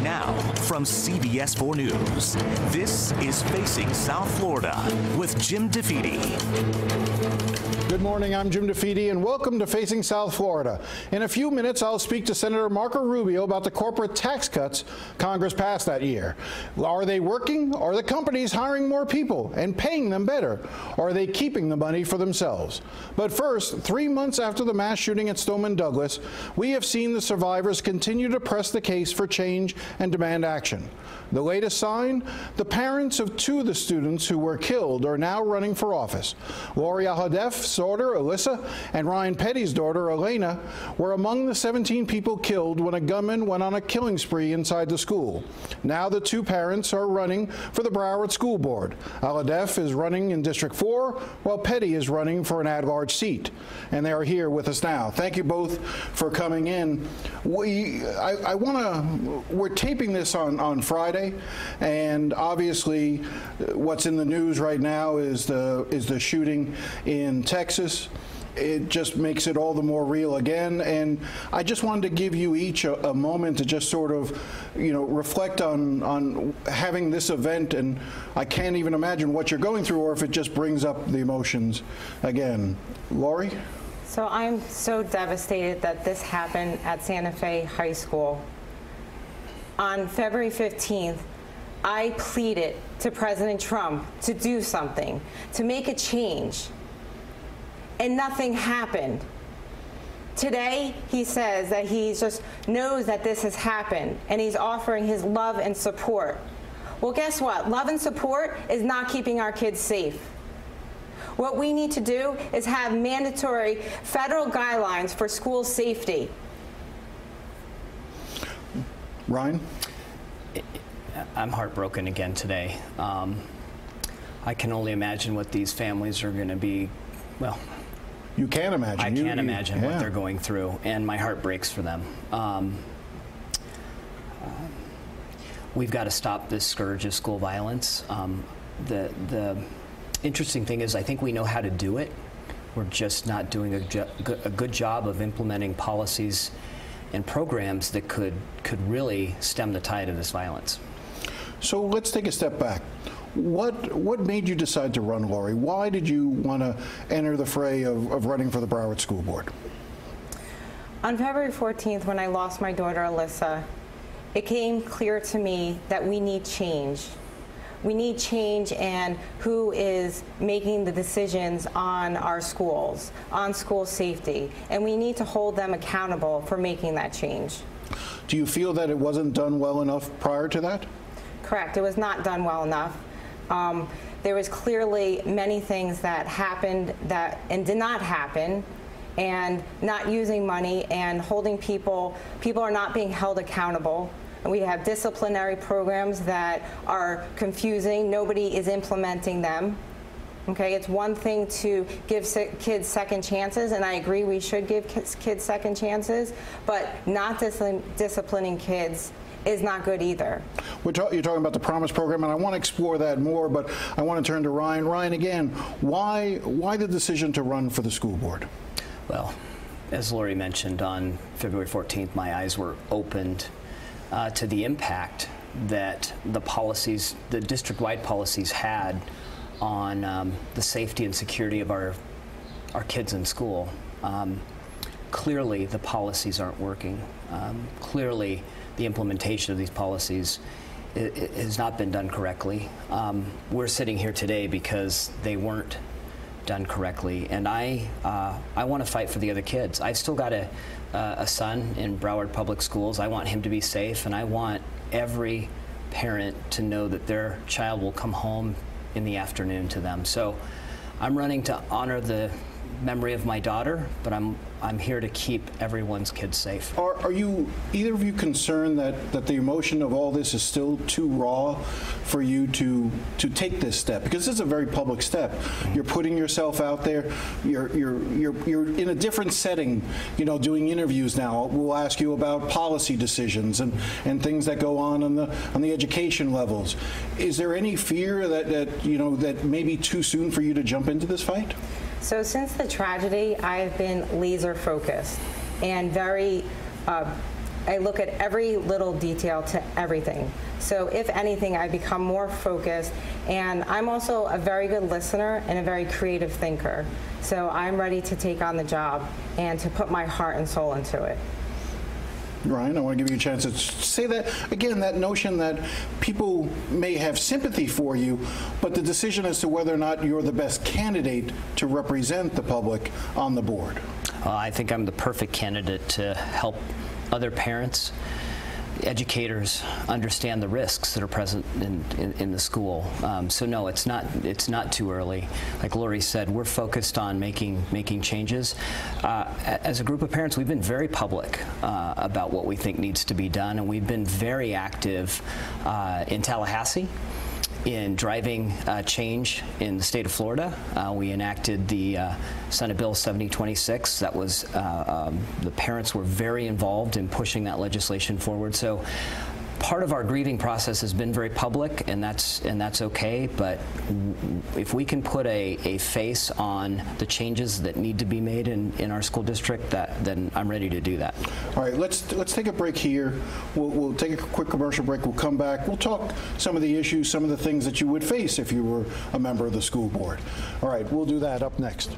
Now, from CBS 4 News, this is Facing South Florida with Jim DeFede. Good morning, I'm Jim DeFede, and welcome to Facing South Florida. In a few minutes, I'll speak to Senator Marco Rubio about the corporate tax cuts Congress passed that year. Are they working? Are the companies hiring more people and paying them better? Or are they keeping the money for themselves? But first, 3 months after the mass shooting at Stoneman Douglas, we have seen the survivors continue to press the case for change and demand action. The latest sign, the parents of 2 of the students who were killed are now running for office. Lori Alhadeff's daughter, Alyssa, and Ryan Petty's daughter, Elena, were among the 17 people killed when a gunman went on a killing spree inside the school. Now the 2 parents are running for the Broward School Board. Alhadeff is running in District 4, while Petty is running for an at-large seat. And they are here with us now. Thank you both for coming in. We're taping this on Friday, and obviously what's in the news right now is the shooting in Texas. It just makes it all the more real again, and I just wanted to give you each a moment to just sort of, reflect on having this event, and I can't even imagine what you're going through or if it just brings up the emotions again. Lori? So I'm so devastated that this happened at Santa Fe High School. On February 15th, I pleaded to President Trump to do something, to make a change, and nothing happened. Today, he says that he just knows that this has happened, and he's offering his love and support. Well, guess what? Love and support is not keeping our kids safe. What we need to do is have mandatory federal guidelines for school safety. Ryan? I'm heartbroken again today. I can only imagine what these families are going to be, well, you can imagine. I can't imagine what they're going through, and my heart breaks for them. We've got to stop this scourge of school violence. The interesting thing is I think we know how to do it. We're just not doing a good job of implementing policies and programs that could really stem the tide of this violence. So let's take a step back. What made you decide to run, Lori? Why did you want to enter the fray of running for the Broward School Board? On February 14th, when I lost my daughter, Alyssa, it became clear to me that we need change. We need change and who is making the decisions on our schools, on school safety, and we need to hold them accountable for making that change. Do you feel that it wasn't done well enough prior to that? Correct. It was not done well enough. There was clearly many things that happened and did not happen, and not using money and holding people are not being held accountable. And we have disciplinary programs that are confusing. Nobody is implementing them. Okay, it's one thing to give kids second chances, and I agree we should give kids second chances, but not disciplining kids is not good either. You're talking about the Promise program, and I want to explore that more, but I want to turn to Ryan. Ryan, again, why the decision to run for the school board? Well, as Lori mentioned, on February 14th, my eyes were opened to the impact that the district-wide policies had on the safety and security of our kids in school. Clearly, the policies aren't working. Clearly, the implementation of these policies has not been done correctly. We're sitting here today because they weren't done correctly, and I want to fight for the other kids. I've still got a son in Broward Public Schools. I want him to be safe, and I want every parent to know that their child will come home in the afternoon to them. So I'm running to honor the memory of my daughter, but I'm here to keep everyone's kids safe. Are you, either of you, concerned that the emotion of all this is still too raw for you to take this step? Because this is a very public step. You're putting yourself out there. You're in a different setting, doing interviews now. We'll ask you about policy decisions and things that go on the education levels. Is there any fear that may be too soon for you to jump into this fight? So since the tragedy, I've been laser focused and very I look at every little detail to everything. So if anything, I become more focused, and I'm also a very good listener and a very creative thinker. So I'm ready to take on the job and to put my heart and soul into it. Ryan, I want to give you a chance to say that again, that notion that people may have sympathy for you, but the decision as to whether or not you're the best candidate to represent the public on the board. I think I'm the perfect candidate to help other parents, educators understand the risks that are present in the school. So no, it's not too early. Like Lori said, we're focused on making changes. As a group of parents, we've been very public about what we think needs to be done, and we've been very active in Tallahassee in driving change in the state of Florida. We enacted the Senate Bill 7026. That was, the parents were very involved in pushing that legislation forward. So part of our grieving process has been very public, and that's okay, but if we can put a face on the changes that need to be made in our school district, then I'm ready to do that. All right, let's take a break here. We'll take a quick commercial break. We'll come back. We'll talk some of the issues, some of the things that you would face if you were a member of the school board. All right, we'll do that up next.